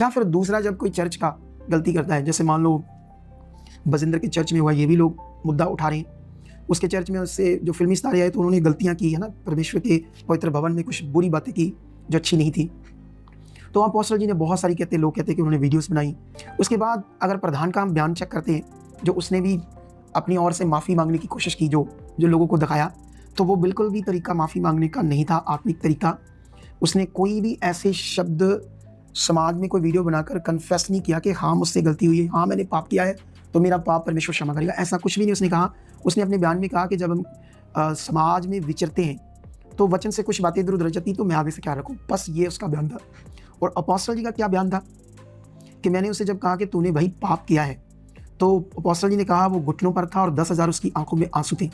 या फिर दूसरा जब कोई चर्च का गलती करता है, जैसे मान लो बजिंदर के चर्च में हुआ, ये भी लोग मुद्दा उठा रहे हैं। उसके चर्च में उससे जो फिल्मी सितारे आए तो उन्होंने गलतियां की है ना, परमेश्वर के पवित्र भवन में कुछ बुरी बातें की जो अच्छी नहीं थी। तो अपोस्टल जी ने बहुत सारी लोग कहते हैं कि उन्होंने वीडियोस बनाई। उसके बाद अगर प्रधान का हम बयान चेक करते हैं, जो उसने भी अपनी ओर से माफ़ी मांगने की कोशिश की, जो लोगों को दिखाया, तो वो बिल्कुल भी तरीका माफ़ी मांगने का नहीं था, आत्मिक तरीका। उसने कोई भी ऐसे शब्द समाज में कोई वीडियो बनाकर कन्फेस नहीं किया कि हाँ मुझसे गलती हुई है, हाँ मैंने पाप किया है तो मेरा पाप परमेश्वर क्षमा करेगा, ऐसा कुछ भी नहीं उसने कहा। उसने अपने बयान में कहा कि जब हम समाज में विचरते हैं तो वचन से कुछ बातें इधर उधर जाती तो मैं आगे से क्या रखूँ, बस ये उसका बयान था। और अपोस्टल जी का क्या बयान था कि मैंने उसे जब कहा कि तूने भाई पाप किया है, तो अपोस्टल जी ने कहा वो घुटनों पर था और 10,000 उसकी आंखों में आंसू थे।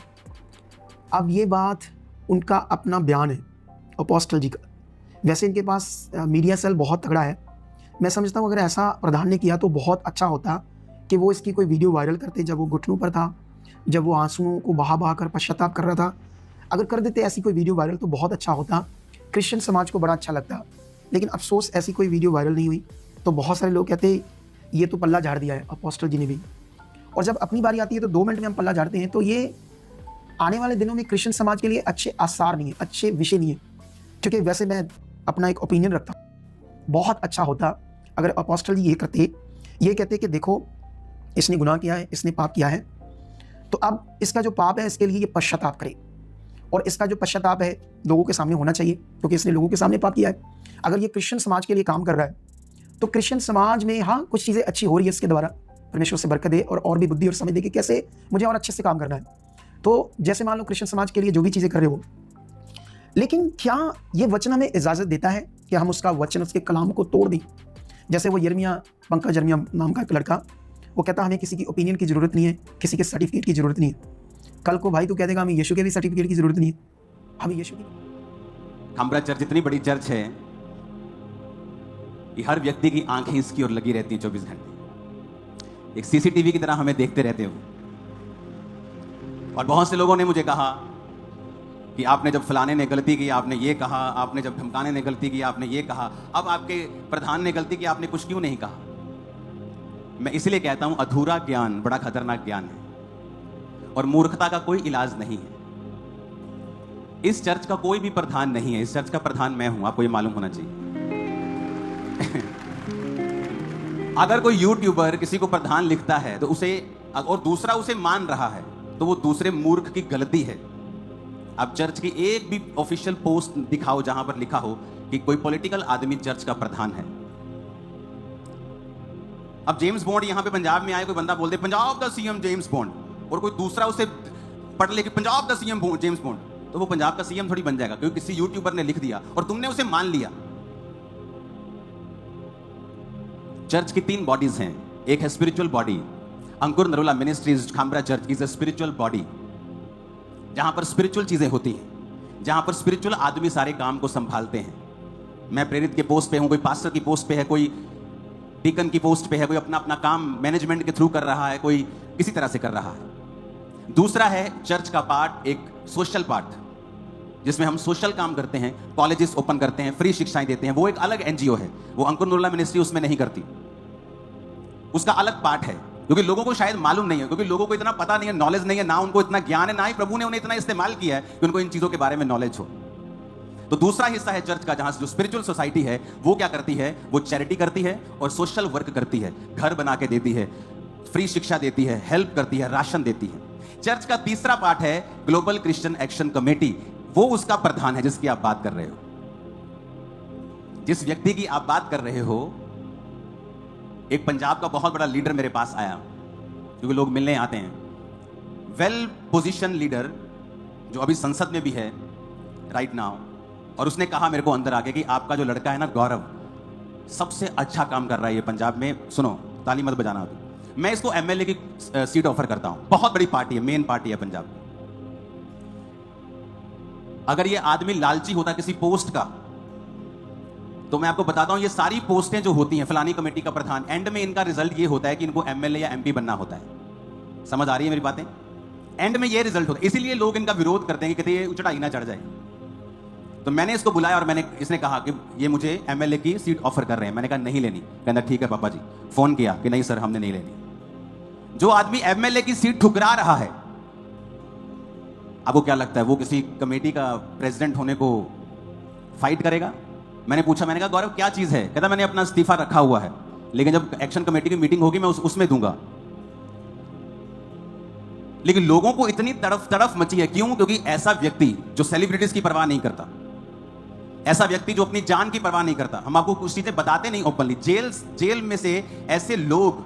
अब ये बात उनका अपना बयान है अपोस्टल जी का। वैसे इनके पास मीडिया सेल बहुत तगड़ा है। मैं समझता हूँ अगर ऐसा प्रधान ने किया तो बहुत अच्छा होता कि वो इसकी कोई वीडियो वायरल करते जब वो घुटनों पर था, जब वो आंसुओं को बहा कर पश्चाताप कर रहा था। अगर कर देते ऐसी कोई वीडियो वायरल तो बहुत अच्छा होता, क्रिश्चियन समाज को बड़ा अच्छा लगता। लेकिन अफसोस ऐसी कोई वीडियो वायरल नहीं हुई। तो बहुत सारे लोग कहते ये तो पल्ला झाड़ दिया है अपोस्टल जी ने भी। और जब अपनी बारी आती है तो 2 मिनट में हम पल्ला झाड़ते हैं, तो ये आने वाले दिनों में क्रिश्चियन समाज के लिए अच्छे आसार नहीं है, अच्छे विषय नहीं है। क्योंकि वैसे मैं अपना एक ओपिनियन रखता हूँ, बहुत अच्छा होता अगर अपोस्टल जी ये कहते कि देखो इसने गुनाह किया है, इसने पाप किया है, तो अब इसका जो पाप है इसके लिए ये पश्चाताप करे, और इसका जो पश्चाताप है लोगों के सामने होना चाहिए क्योंकि इसने लोगों के सामने पाप किया है। अगर ये क्रिश्चियन समाज के लिए काम कर रहा है तो क्रिश्चियन समाज में हाँ कुछ चीज़ें अच्छी हो रही है इसके द्वारा, परमेश्वर से बरकत दे और भी बुद्धि और समझ दे कि कैसे मुझे और अच्छे से काम करना है। तो जैसे मान लो क्रिश्चियन समाज के लिए जो भी चीज़ें कर रहे हो, लेकिन क्या ये वचन हमें इजाज़त देता है कि हम उसका वचन, उसके कलाम को तोड़ दें? जैसे वो पंकज यर्मिया नाम का एक लड़का, वो कहता हमें किसी की ओपिनियन की ज़रूरत नहीं है, किसी के सर्टिफिकेट की ज़रूरत नहीं है। कल को भाई तू कह देगा हमें यीशु के भी सर्टिफिकेट की ज़रूरत नहीं है, हमें यीशु की। खामरा चर्च इतनी बड़ी चर्च है कि हर व्यक्ति की आंखें इसकी ओर लगी रहती हैं 24 घंटे, एक सीसीटीवी की तरह हमें देखते रहते हो। और बहुत से लोगों ने मुझे कहा कि आपने जब फलाने ने गलती की आपने ये कहा, आपने जब धमकाने ने गलती की आपने ये कहा, अब आपके प्रधान ने गलती की आपने कुछ क्यों नहीं कहा? मैं इसलिए कहता हूं अधूरा ज्ञान बड़ा खतरनाक ज्ञान है और मूर्खता का कोई इलाज नहीं है। इस चर्च का कोई भी प्रधान नहीं है, इस चर्च का प्रधान मैं हूं, आपको ये मालूम होना चाहिए। अगर कोई यूट्यूबर किसी को प्रधान लिखता है तो उसे, और दूसरा उसे मान रहा है, तो वो दूसरे मूर्ख की गलती है। आप चर्च की एक भी ऑफिशियल पोस्ट दिखाओ जहां पर लिखा हो कि कोई पॉलिटिकल आदमी चर्च का प्रधान है। अब जेम्स बॉन्ड यहां पे पंजाब में आए, कोई बंदा बोल दे पंजाब द सीएम जेम्स बॉन्ड, और कोई दूसरा उसे पढ़ ले कि पंजाब द सीएम जेम्स बॉन्ड, तो वो पंजाब का सीएम थोड़ी बन जाएगा क्योंकि किसी यूट्यूबर ने लिख दिया और तुमने उसे मान लिया। चर्च की 3 बॉडीज हैं। एक है spiritual body, Ankur Narola ministries Khamra church is a spiritual body, जहां पर स्पिरिचुअल चीजें होती हैं, जहां पर स्पिरिचुअल आदमी सारे काम को संभालते हैं। मैं प्रेरित के पोस्ट पे हूं, कोई पास्टर की पोस्ट पे है, कोई डीकन की पोस्ट पे है, कोई अपना अपना काम मैनेजमेंट के थ्रू कर रहा है, कोई किसी तरह से कर रहा है। दूसरा है चर्च का पार्ट, एक सोशल पार्ट, जिसमें हम सोशल काम करते हैं, कॉलेजेस ओपन करते हैं, फ्री शिक्षाएं देते हैं। वो एक अलग एनजीओ है, वो अंकुर नरोला मिनिस्ट्री उसमें नहीं करती, उसका अलग पार्ट है, क्योंकि लोगों को शायद मालूम नहीं है, क्योंकि लोगों को इतना पता नहीं है, नॉलेज नहीं है, ना उनको इतना ज्ञान है, ना ही प्रभु ने उन्हें इतना इस्तेमाल किया है कि उनको इन चीजों के बारे में नॉलेज हो। तो दूसरा हिस्सा है चर्च का, जहां जो स्पिरिचुअल सोसाइटी है वो क्या करती है, वो चैरिटी करती है और सोशल वर्क करती है, घर बना के देती है, फ्री शिक्षा देती है, हेल्प करती है, राशन देती है। चर्च का तीसरा पार्ट है ग्लोबल क्रिश्चियन एक्शन कमेटी, वो उसका प्रधान है जिसकी आप बात कर रहे हो, जिस व्यक्ति की आप बात कर रहे हो। एक पंजाब का बहुत बड़ा लीडर मेरे पास आया, क्योंकि लोग मिलने आते हैं, वेल पोजीशन लीडर जो अभी संसद में भी है राइट नाउ, और उसने कहा मेरे को अंदर आके कि आपका जो लड़का है ना गौरव, सबसे अच्छा काम कर रहा है ये पंजाब में। सुनो, ताली मत बजाना अभी, मैं इसको एमएलए की सीट ऑफर करता हूं, बहुत बड़ी पार्टी है, मेन पार्टी है पंजाब में। अगर ये आदमी लालची होता किसी पोस्ट का, तो मैं आपको बताता हूं ये सारी पोस्टें जो होती हैं, फलानी कमेटी का प्रधान, एंड में इनका रिजल्ट ये होता है कि इनको एमएलए या एमपी बनना होता है। समझ आ रही है मेरी बातें? एंड में ये रिजल्ट होता है, इसीलिए लोग इनका विरोध करते हैं कि कहते हैं ये चढ़ाई ना चढ़ जाए। तो मैंने इसको बुलाया और इसने कहा कि ये मुझे एमएलए की सीट ऑफर कर रहे हैं। मैंने कहा नहीं लेनी। कहना ठीक है पापा जी। फोन किया कि नहीं सर हमने नहीं लेनी। जो आदमी एमएलए की सीट ठुकरा रहा है, आपको क्या लगता है वो किसी कमेटी का प्रेसिडेंट होने को फाइट करेगा? मैंने पूछा, मैंने कहा गौरव क्या चीज है? कहता मैंने अपना इस्तीफा रखा हुआ है, लेकिन जब एक्शन कमेटी की मीटिंग होगी मैं उसमें दूंगा। लेकिन लोगों को इतनी तड़फ मची है, क्यों? क्योंकि ऐसा व्यक्ति जो सेलिब्रिटीज की परवाह नहीं करता, ऐसा व्यक्ति जो अपनी जान की परवाह नहीं करता, हम आपको कुछ चीजें बताते नहीं ओपनली। जेल में से ऐसे लोग,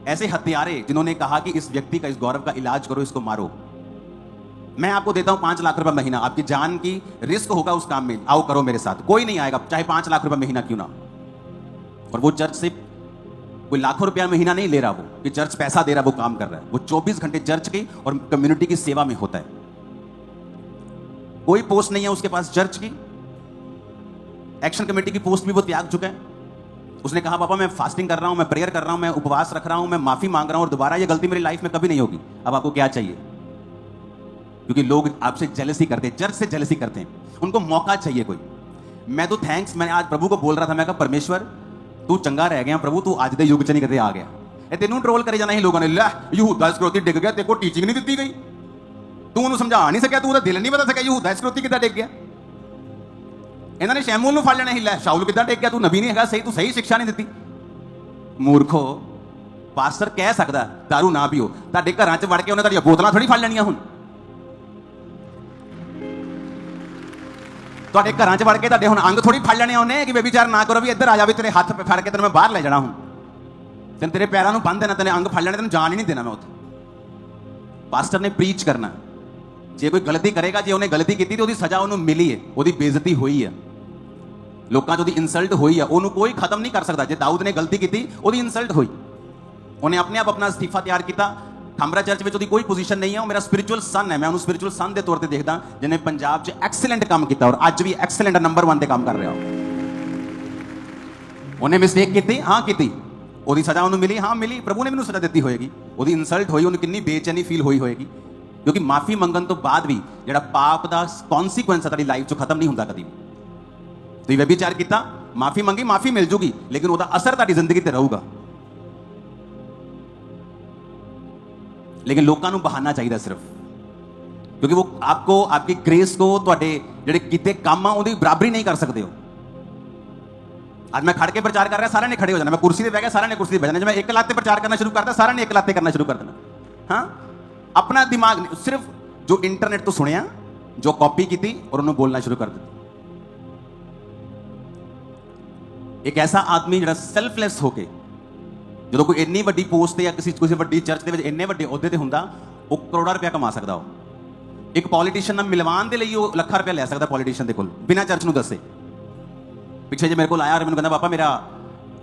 ऐसे हत्यारे जिन्होंने कहा कि इस व्यक्ति का, इस गौरव का इलाज करो, इसको मारो, मैं आपको देता हूं 5 लाख रुपए महीना, आपकी जान की रिस्क होगा उस काम में, आओ करो मेरे साथ। कोई नहीं आएगा, चाहे 5 लाख रुपए महीना क्यों ना। और वो चर्च से कोई लाखों रुपया महीना नहीं ले रहा, वो कि चर्च पैसा दे रहा, वो काम कर रहा है। वो 24 घंटे चर्च की और कम्युनिटी की सेवा में होता है। कोई पोस्ट नहीं है उसके पास चर्च की, एक्शन कमेटी की पोस्ट भी वो त्याग चुका है। उसने कहा पापा मैं फास्टिंग कर रहा हूं, मैं प्रेयर कर रहा हूं, मैं उपवास रख रहा हूं, मैं माफी मांग रहा हूं और दोबारा ये गलती मेरी लाइफ में कभी नहीं होगी। अब आपको क्या चाहिए? क्योंकि लोग आपसे जेलसी करते हैं, चर्च से जेलसी करते हैं, उनको मौका चाहिए कोई। मैं तो मैं आज प्रभु को बोल रहा था, मैं कहा परमेश्वर तू चंगा रह गया प्रभु, तू आज दे युग च नहीं कदे आ गया। ए तेनू ट्रोल करे जाना ही लोगों ने, लै यहूदा इस्करियोती डिग गया, तेरे को टीचिंग नहीं दी गई, तू उन्हें समझा नहीं सकिया, तू ਉਹਦਾ दिल नहीं बता सकिया, यहूदा इस्करियोती किदा डिग गया। ਇਹਨਾਂ ਨੇ ਸ਼ੈਮੂਲ ਨੂੰ ਫੜ ਲੈਣਾ ਸੀ, ਲੈ ਸ਼ਾਉਲ ਕਿੱਦਾਂ ਡਿੱਗ ਗਿਆ, ਤੂੰ ਨਬੀ ਨਹੀਂ ਹੈਗਾ, ਸਹੀ ਤੂੰ ਸਹੀ ਸਿੱਖਿਆ ਨਹੀਂ ਦਿੱਤੀ। ਮੂਰਖੋ, ਪਾਸਟਰ ਕਹਿ ਸਕਦਾ ਦਾਰੂ ਨਾ ਪੀਓ, ਤੁਹਾਡੇ ਘਰਾਂ 'ਚ ਵੜ ਕੇ ਉਹਨੇ ਤੁਹਾਡੀਆਂ ਬੋਤਲਾਂ ਥੋੜੀ ਫੜ ਲੈਣੀਆਂ। ਹੁਣ ਤੁਹਾਡੇ ਘਰਾਂ 'ਚ ਵੜ ਕੇ ਤੁਹਾਡੇ ਹੁਣ ਅੰਗ ਥੋੜੀ ਫੜ ਲੈਣੇ ਉਹਨੇ ਕਿ ਬੇਬੀਚਾਰ ਨਾ ਕਰੋ, ਵੀ ਇੱਧਰ ਆ ਜਾ, ਵੀ ਤੇਰੇ ਹੱਥ ਫੜ ਕੇ ਤੈਨੂੰ ਮੈਂ ਬਾਹਰ ਲੈ ਜਾਣਾ, ਹੁਣ ਤੈਨੂੰ ਤੇਰੇ ਪੈਰਾਂ ਨੂੰ ਬੰਨ ਦੇਣਾ, ਤੈਨੂੰ ਅੰਗ ਫੜ ਲੈਣੇ, ਤੈਨੂੰ ਜਾਣ ਹੀ ਨਹੀਂ ਦੇਣਾ ਮੈਂ ਉੱਥੇ। ਪਾਸਟਰ ਨੇ ਪ੍ਰੀਚ ਕਰਨਾ। ਜੇ ਕੋਈ ਗਲਤੀ ਕਰੇਗਾ, ਜੇ ਉਹਨੇ ਗਲਤੀ ਕੀਤੀ ਤੇ ਉਹਦੀ ਸਜ਼ਾ ਉਹਨੂੰ ਮਿਲੀ ਹੈ, ਉਹਦੀ ਬੇਇੱਜ਼ਤੀ ਹੋਈ ਹੈ, ਲੋਕਾਂ 'ਚ ਉਹਦੀ ਇਨਸਲਟ ਹੋਈ ਹੈ, ਉਹਨੂੰ ਕੋਈ ਖਤਮ ਨਹੀਂ ਕਰ ਸਕਦਾ। ਜੇ ਦਾਊਦ ਨੇ ਗਲਤੀ ਕੀਤੀ, ਉਹਦੀ ਇਨਸਲਟ ਹੋਈ, ਉਹਨੇ ਆਪਣੇ ਆਪ ਆਪਣਾ ਅਸਤੀਫਾ ਤਿਆਰ ਕੀਤਾ। ਖਾਮਰਾ ਚਰਚ ਵਿੱਚ ਉਹਦੀ ਕੋਈ ਪੋਜੀਸ਼ਨ ਨਹੀਂ ਹੈ, ਉਹ ਮੇਰਾ ਸਪਿਰਿਚੁਅਲ ਸਨ ਹੈ, ਮੈਂ ਉਹਨੂੰ ਸਪਿਰਿਚੁਅਲ ਸਨ ਦੇ ਤੌਰ ਤੇ ਦੇਖਦਾ, ਜਿਹਨੇ ਪੰਜਾਬ 'ਚ ਐਕਸਲੈਂਟ ਕੰਮ ਕੀਤਾ ਔਰ ਅੱਜ ਵੀ ਐਕਸਲੈਂਟ ਨੰਬਰ 1 ਤੇ ਕੰਮ ਕਰ ਰਿਹਾ। ਉਹਨੇ ਮਿਸਟੇਕ ਕੀਤੀ, ਹਾਂ ਕੀਤੀ, ਉਹਦੀ ਸਜ਼ਾ ਉਹਨੂੰ ਮਿਲੀ, ਹਾਂ ਮਿਲੀ, ਪ੍ਰਭੂ ਨੇ ਮੈਨੂੰ ਸਜ਼ਾ ਦਿੱਤੀ ਹੋਏਗੀ। ਉਹਦੀ ਇਨਸਲਟ ਹੋਈ, ਉਹਨੂੰ ਕਿੰਨੀ ਬੇਚੈਨੀ ਫੀਲ ਹੋਈ ਹੋਏਗੀ, ਕਿਉਂਕਿ ਮਾਫੀ ਮੰਗਣ ਤੋਂ ਬਾਅਦ ਵੀ ਜਿਹੜਾ ਪਾਪ ਦਾ ਕੌਨਸੀਕੁਐਂਸ ਹੈ ਤੁਹਾਡੀ ਲਾਈਫ 'ਚ ਖਤਮ ਨਹੀਂ ਹੁੰਦਾ ਕਦੀ ਵੀ। ਤੁਸੀਂ ਵਿਚਾਰ ਕੀਤਾ, ਮਾਫੀ ਮੰਗੀ, ਮਾਫੀ ਮਿਲ ਜੂਗੀ, ਲੇਕਿਨ ਉਹਦਾ ਅਸਰ ਤੁਹਾਡੀ ਜ਼ਿੰਦਗੀ ਤੇ ਰਹੂਗਾ। लेकिन लोगों को बहाना चाहिए सिर्फ, क्योंकि वो आपको, आपकी ग्रेस को, ਤੁਹਾਡੇ ਜਿਹੜੇ ਕੀਤੇ ਕੰਮ ਆ ਉਹਦੀ ਬਰਾਬਰੀ ਨਹੀਂ ਕਰ ਸਕਦੇ ਹੋ। ਅੱਜ ਮੈਂ ਖੜ ਕੇ ਪ੍ਰਚਾਰ ਕਰ ਰਿਹਾ, ਸਾਰਿਆਂ ਨੇ ਖੜੇ ਹੋ ਜਾਣਾ, ਮੈਂ ਕੁਰਸੀ ਤੇ ਬਹਿ ਗਿਆ, ਸਾਰਿਆਂ ਨੇ ਕੁਰਸੀ ਤੇ ਬਹਿ ਜਾਣਾ। ਜੇ ਮੈਂ ਇੱਕ ਲੱਤ ਤੇ ਪ੍ਰਚਾਰ ਕਰਨਾ ਸ਼ੁਰੂ ਕਰਤਾ, ਸਾਰਿਆਂ ਨੇ ਇੱਕ ਲੱਤ ਤੇ ਕਰਨਾ ਸ਼ੁਰੂ ਕਰ ਦੇਣਾ। ਹਾਂ, ਆਪਣਾ ਦਿਮਾਗ ਸਿਰਫ ਜੋ ਇੰਟਰਨੈਟ ਤੋਂ ਸੁਣਿਆ, ਜੋ ਕਾਪੀ ਕੀਤੀ ਔਰ ਉਹਨੂੰ ਬੋਲਣਾ ਸ਼ੁਰੂ ਕਰ ਦਿੱਤਾ। ਇੱਕ ਐਸਾ ਆਦਮੀ ਜਿਹੜਾ ਸੈਲਫਲੈਸ ਹੋ ਕੇ, ਜਦੋਂ ਕੋਈ ਇੰਨੀ ਵੱਡੀ ਪੋਸਟ ਤੇ ਜਾਂ ਕਿਸੇ ਵੱਡੀ ਚਰਚ ਦੇ ਵਿੱਚ ਇੰਨੇ ਵੱਡੇ ਅਹੁਦੇ ਤੇ ਹੁੰਦਾ, ਉਹ ਕਰੋੜਾਂ ਰੁਪਇਆ ਕਮਾ ਸਕਦਾ। ਉਹ ਇੱਕ ਪੋਲੀਟੀਸ਼ੀਅਨ ਨਾਲ ਮਿਲਵਾਉਣ ਦੇ ਲਈ ਉਹ ਲੱਖਾਂ ਰੁਪਇਆ ਲੈ ਸਕਦਾ ਪੋਲੀਟੀਸ਼ੀਅਨ ਦੇ ਕੋਲ, ਬਿਨਾਂ ਚਰਚ ਨੂੰ ਦੱਸੇ। ਪਿੱਛੇ ਜੇ ਮੇਰੇ ਕੋਲ ਆਇਆ ਔਰ ਮੈਨੂੰ ਕਹਿੰਦਾ ਪਾਪਾ ਮੇਰਾ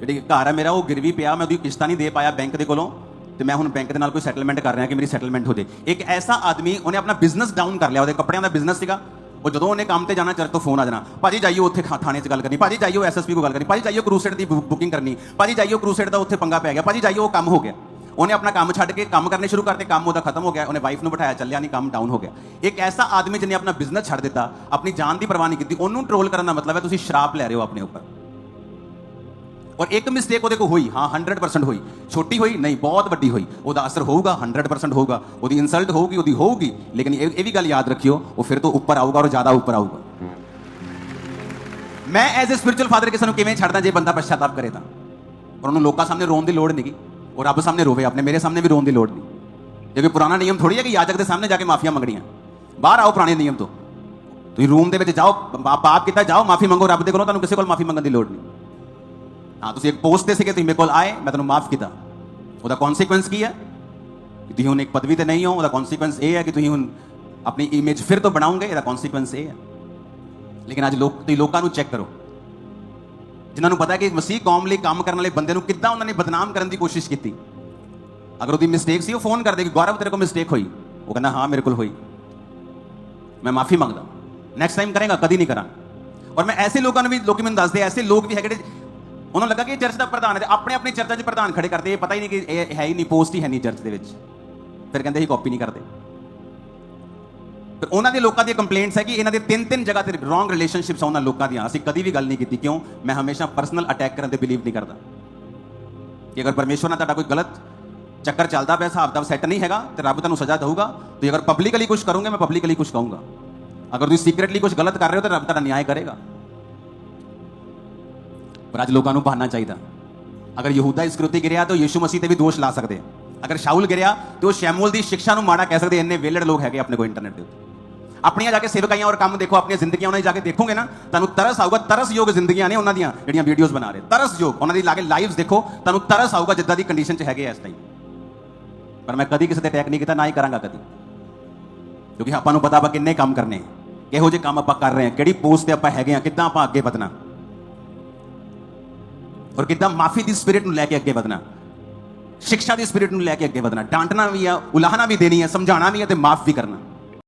ਜਿਹੜੀ ਘਰ ਹੈ ਮੇਰਾ ਉਹ ਗਿਰਵੀ ਪਿਆ, ਮੈਂ ਉਹਦੀ ਕਿਸ਼ਤਾਂ ਨਹੀਂ ਦੇ ਪਾਇਆ ਬੈਂਕ ਦੇ ਕੋਲੋਂ, ਤੇ ਮੈਂ ਹੁਣ ਬੈਂਕ ਦੇ ਨਾਲ ਕੋਈ ਸੈਟਲਮੈਂਟ ਕਰ ਰਿਹਾ ਕਿ ਮੇਰੀ ਸੈਟਲਮੈਂਟ ਹੋ ਜੇ। ਇੱਕ ਐਸਾ ਆਦਮੀ, ਉਹਨੇ ਆਪਣਾ ਬਿਜ਼ਨਸ ਡਾਊਨ ਕਰ ਲਿਆ, ਉਹਦੇ ਕੱਪੜਿਆਂ ਦਾ ਬਿਜ਼ਨਸ ਸੀਗਾ। ਉਹ ਜਦੋਂ ਉਹਨੇ ਕੰਮ ਤੇ ਜਾਣਾ, ਚਰਚ ਤੋਂ ਫੋਨ ਆ ਜਾਣਾ, ਭਾਜੀ ਜਾਈਓ ਉੱਥੇ ਥਾਣੇ 'ਚ ਗੱਲ ਕਰਨੀ, ਭਾਜੀ ਜਾਈਓ ਐਸਐਸਪੀ ਕੋਲ ਗੱਲ ਕਰਨੀ, ਭਾਜੀ ਜਾਈਓ ਕਰੂਸੇਡ ਦੀ ਬੁਕਿੰਗ ਕਰਨੀ, ਭਾਜੀ ਜਾਈਓ ਕਰੂਸੇਡ ਦਾ ਉੱਥੇ ਪੰਗਾ ਪੈ ਗਿਆ, ਭਾਜੀ ਜਾਈਓ ਉਹ ਕੰਮ ਹੋ ਗਿਆ। ਉਹਨੇ ਆਪਣਾ ਕੰਮ ਛੱਡ ਕੇ ਕੰਮ ਕਰਨੇ ਸ਼ੁਰੂ ਕਰਤੇ, ਕੰਮ ਉਹਦਾ ਖਤਮ ਹੋ ਗਿਆ, ਉਹਨੇ ਵਾਈਫ ਨੂੰ ਬਿਠਾਇਆ, ਚੱਲਿਆ ਨਹੀਂ, ਕੰਮ ਡਾਊਨ ਹੋ ਗਿਆ। ਇੱਕ ਐਸਾ ਆਦਮੀ ਜਿਹਨੇ ਆਪਣਾ ਬਿਜ਼ਨਸ ਛੱਡ ਦਿੱਤਾ, ਆਪਣੀ ਜਾਨ ਦੀ ਪਰਵਾਹ ਨਹੀਂ ਕੀਤੀ, ਉਹਨੂੰ ਟਰੋਲ ਕਰਨ ਦਾ ਮਤਲਬ ਹੈ ਤੁਸੀਂ ਸ਼ਰਾਪ ਲੈ ਰਹੇ ਹੋ ਆਪਣੇ ਉੱਪਰ। ਔਰ ਇੱਕ ਮਿਸਟੇਕ ਉਹਦੇ ਕੋਲ ਹੋਈ, ਹਾਂ 100% ਹੋਈ, ਛੋਟੀ ਹੋਈ ਨਹੀਂ, ਬਹੁਤ ਵੱਡੀ ਹੋਈ, ਉਹਦਾ ਅਸਰ ਹੋਊਗਾ, 100% ਹੋਊਗਾ, ਉਹਦੀ ਇਨਸਲਟ ਹੋਊਗੀ, ਉਹਦੀ ਹੋਊਗੀ, ਲੇਕਿਨ ਇਹ ਵੀ ਗੱਲ ਯਾਦ ਰੱਖਿਓ, ਉਹ ਫਿਰ ਤੋਂ ਉੱਪਰ ਆਊਗਾ ਔਰ ਜ਼ਿਆਦਾ ਉੱਪਰ ਆਊਗਾ। ਮੈਂ ਐਜ਼ ਅ ਸਪਿਰਿਚੁਅਲ ਫਾਦਰ ਕਿਸੇ ਨੂੰ ਕਿਵੇਂ ਛੱਡਦਾ ਜੇ ਬੰਦਾ ਪਛਤਾਪ ਕਰੇ ਤਾਂ, ਔਰ ਉਹਨੂੰ ਲੋਕਾਂ ਸਾਹਮਣੇ ਰੋਣ ਦੀ ਲੋੜ ਨਹੀਂ, ਔਰ ਰੱਬ ਸਾਹਮਣੇ ਰੋਵੇ, ਆਪਣੇ ਮੇਰੇ ਸਾਹਮਣੇ ਵੀ ਰੋਣ ਦੀ ਲੋੜ ਨਹੀਂ। ਕਿਉਂਕਿ ਪੁਰਾਣਾ ਨਿਯਮ ਥੋੜੀ ਹੈ ਕਿ ਯਾਜਕ ਦੇ ਸਾਹਮਣੇ ਜਾ ਕੇ ਮਾਫੀਆਂ ਮੰਗਣੀਆਂ। ਬਾਹਰ ਆਓ ਪੁਰਾਣੇ ਨਿਯਮ ਤੋਂ, ਤੁਸੀਂ ਰੂਮ ਦੇ ਵਿੱਚ ਜਾਓ, ਪਾਪ ਕੀਤਾ ਜਾਓ, ਮਾਫੀ ਮੰਗੋ ਰੱਬ ਦੇ ਕੋਲੋਂ, ਤੁਹਾਨੂੰ ਕਿਸੇ ਕੋਲ ਮਾਫੀ ਮੰਗਣ ਦੀ ਲੋੜ ਨਹੀਂ। ਹਾਂ, ਤੁਸੀਂ ਇੱਕ ਪੋਸਟ ਤੇ ਸੀਗੇ, ਤੁਸੀਂ ਮੇਰੇ ਕੋਲ ਆਏ, ਮੈਂ ਤੁਹਾਨੂੰ ਮਾਫ ਕੀਤਾ, ਉਹਦਾ ਕੌਨਸੀਕੁਐਂਸ ਕੀ ਹੈ ਕਿ ਤੁਸੀਂ ਹੁਣ ਇੱਕ ਪਦਵੀ ਤੇ ਨਹੀਂ ਹੋ, ਉਹਦਾ ਕੌਨਸੀਕੁਐਂਸ ਇਹ ਹੈ ਕਿ ਤੁਸੀਂ ਹੁਣ ਆਪਣੀ ਇਮੇਜ ਫਿਰ ਤੋਂ ਬਣਾਓਗੇ, ਇਹਦਾ ਕੌਨਸੀਕੁਐਂਸ ਇਹ ਹੈ। ਲੇਕਿਨ ਅੱਜ ਤੁਸੀਂ ਲੋਕਾਂ ਨੂੰ ਚੈੱਕ ਕਰੋ, ਜਿਨ੍ਹਾਂ ਨੂੰ ਪਤਾ ਕਿ ਮਸੀਹ ਕੌਮ ਲਈ ਕੰਮ ਕਰਨ ਵਾਲੇ ਬੰਦੇ ਨੂੰ ਕਿੱਦਾਂ ਉਹਨਾਂ ਨੇ ਬਦਨਾਮ ਕਰਨ ਦੀ ਕੋਸ਼ਿਸ਼ ਕੀਤੀ। ਅਗਰ ਉਹਦੀ ਮਿਸਟੇਕ ਸੀ, ਉਹ ਫੋਨ ਕਰਦੇ ਕਿ ਗੌਰਵ ਤੇਰੇ ਕੋਲ ਮਿਸਟੇਕ ਹੋਈ, ਉਹ ਕਹਿੰਦਾ ਹਾਂ ਮੇਰੇ ਕੋਲ ਹੋਈ, ਮੈਂ ਮਾਫੀ ਮੰਗਦਾ, ਨੈਕਸਟ ਟਾਈਮ ਕਰੇਗਾ, ਕਦੀ ਨਹੀਂ ਕਰਾਂ। ਔਰ ਮੈਂ ਐਸੇ ਲੋਕਾਂ ਨੂੰ ਵੀ, ਲੋਕੀ ਮੈਨੂੰ ਦੱਸਦੇ ਐਸੇ ਲੋਕ ਵੀ ਹੈਗੇ, ਉਹਨਾਂ ਨੂੰ ਲੱਗਾ ਕਿ ਚਰਚ ਦਾ ਪ੍ਰਧਾਨ ਹੈ, ਆਪਣੇ ਆਪਣੀ ਚਰਚਾਂ 'ਚ ਪ੍ਰਧਾਨ ਖੜੇ ਕਰਦੇ, ਇਹ ਪਤਾ ਹੀ ਨਹੀਂ ਕਿ ਇਹ ਹੈ ਹੀ ਨਹੀਂ, ਪੋਸਟ ਹੀ ਹੈ ਨਹੀਂ ਚਰਚ ਦੇ ਵਿੱਚ, ਫਿਰ ਕਹਿੰਦੇ ਅਸੀਂ ਕਾਪੀ ਨਹੀਂ ਕਰਦੇ। ਫਿਰ ਉਹਨਾਂ ਦੇ ਲੋਕਾਂ ਦੀ ਕੰਪਲੇਂਟਸ ਹੈ ਕਿ ਇਹਨਾਂ ਦੇ ਤਿੰਨ ਜਗ੍ਹਾ ਤੇ ਰੋਂਗ ਰਿਲੇਸ਼ਨਸ਼ਿਪਸ ਆ ਉਹਨਾਂ ਲੋਕਾਂ ਦੀਆਂ। ਅਸੀਂ ਕਦੀ ਵੀ ਗੱਲ ਨਹੀਂ ਕੀਤੀ। ਕਿਉਂ? ਮੈਂ ਹਮੇਸ਼ਾ ਪਰਸਨਲ ਅਟੈਕ ਕਰਨ ਤੇ ਬਿਲੀਵ ਨਹੀਂ ਕਰਦਾ ਕਿ ਅਗਰ ਪਰਮੇਸ਼ਵਰ ਨਾਲ ਤੁਹਾਡਾ ਕੋਈ ਗਲਤ ਚੱਕਰ ਚੱਲਦਾ ਪਿਆ, ਹਿਸਾਬ ਦਾ ਸੈੱਟ ਨਹੀਂ ਹੈਗਾ, ਤੇ ਰੱਬ ਤੁਹਾਨੂੰ ਸਜ਼ਾ ਦੇਊਗਾ। ਤੁਸੀਂ ਅਗਰ ਪਬਲਿਕਲੀ ਕੁਝ ਕਰੋਗੇ, ਮੈਂ ਪਬਲਿਕਲੀ ਕੁਝ ਕਹੂੰਗਾ। ਅਗਰ ਤੁਸੀਂ ਸੀਕ੍ਰੇਟਲੀ ਕੁਝ ਗਲਤ ਕਰ ਰਹੇ ਹੋ ਤਾਂ ਰੱਬ ਤੁਹਾਡਾ ਨਿਆਂ ਕਰੇਗਾ। ਪਰ ਅੱਜ ਲੋਕਾਂ ਨੂੰ ਬਹਾਨਾ ਚਾਹੀਦਾ। ਅਗਰ ਯਹੂਦਾ ਇਸਕਰਿਓਤੀ ਗਿਰਿਆ ਤਾਂ ਯਿਸੂ ਮਸੀਹ ਤੇ ਵੀ ਦੋਸ਼ ਲਾ ਸਕਦੇ। ਅਗਰ ਸ਼ਾਉਲ ਗਿਰਿਆ ਤੇ ਉਹ ਸ਼ੈਮੂਅਲ ਦੀ ਸਿੱਖਿਆ ਨੂੰ ਮਾੜਾ ਕਹਿ ਸਕਦੇ। ਇੰਨੇ ਵੇਲੜ ਲੋਕ ਹੈਗੇ ਆਪਣੇ ਕੋਲ ਇੰਟਰਨੈਟ ਦੇ ਉੱਤੇ। ਆਪਣੀਆਂ ਜਾ ਕੇ ਸੇਵਕਾਈਆਂ ਔਰ ਕੰਮ ਦੇਖੋ, ਆਪਣੀਆਂ ਜ਼ਿੰਦਗੀਆਂ ਉਹਨਾਂ ਦੀ ਜਾ ਕੇ ਦੇਖੋਗੇ ਨਾ, ਤੁਹਾਨੂੰ ਤਰਸ ਆਊਗਾ। ਤਰਸਯੋਗ ਜ਼ਿੰਦਗੀਆਂ ਨੇ ਉਹਨਾਂ ਦੀਆਂ ਜਿਹੜੀਆਂ ਵੀਡੀਓਜ਼ ਬਣਾ ਰਹੇ, ਤਰਸਯੋਗ। ਉਹਨਾਂ ਦੀ ਲਾ ਕੇ ਲਾਈਵਸ ਦੇਖੋ, ਤੁਹਾਨੂੰ ਤਰਸ ਆਊਗਾ ਜਿੱਦਾਂ ਦੀ ਕੰਡੀਸ਼ਨ 'ਚ ਹੈਗੇ ਇਸ ਟਾਈਮ। ਪਰ ਮੈਂ ਕਦੀ ਕਿਸੇ ਤੇ ਅਟੈਕ ਨਹੀਂ ਕੀਤਾ, ਨਾ ਹੀ ਕਰਾਂਗਾ ਕਦੀ, ਕਿਉਂਕਿ ਆਪਾਂ ਨੂੰ ਪਤਾ ਆਪਾਂ ਕਿੰਨੇ ਕੰਮ ਕਰਨੇ, ਕਿਹੋ ਜਿਹੇ ਕੰਮ ਆਪਾਂ ਕਰ ਰਹੇ ਹਾਂ, ਕਿਹੜੀ ਪੋਸਟ ਤੇ ਆਪਾਂ ਹੈਗੇ ਹਾਂ, ਕਿੱਦਾਂ ਆਪਾਂ ਅੱਗੇ ਵਧਣਾ ਔਰ ਕਿੱਦਾਂ ਮਾਫੀ ਦੀ ਸਪਿਰਿਟ ਨੂੰ ਲੈ ਕੇ ਅੱਗੇ ਵਧਣਾ, ਸਿੱਖਿਆ ਦੀ ਸਪਿਰਿਟ ਨੂੰ ਲੈ ਕੇ ਅੱਗੇ ਵਧਣਾ। ਡਾਂਟਣਾ ਵੀ ਆ, ਉਲਾਹਣਾ ਵੀ ਦੇਣੀ ਹੈ, ਸਮਝਾਉਣਾ ਵੀ ਹੈ ਤੇ ਮਾਫ ਵੀ ਕਰਨਾ।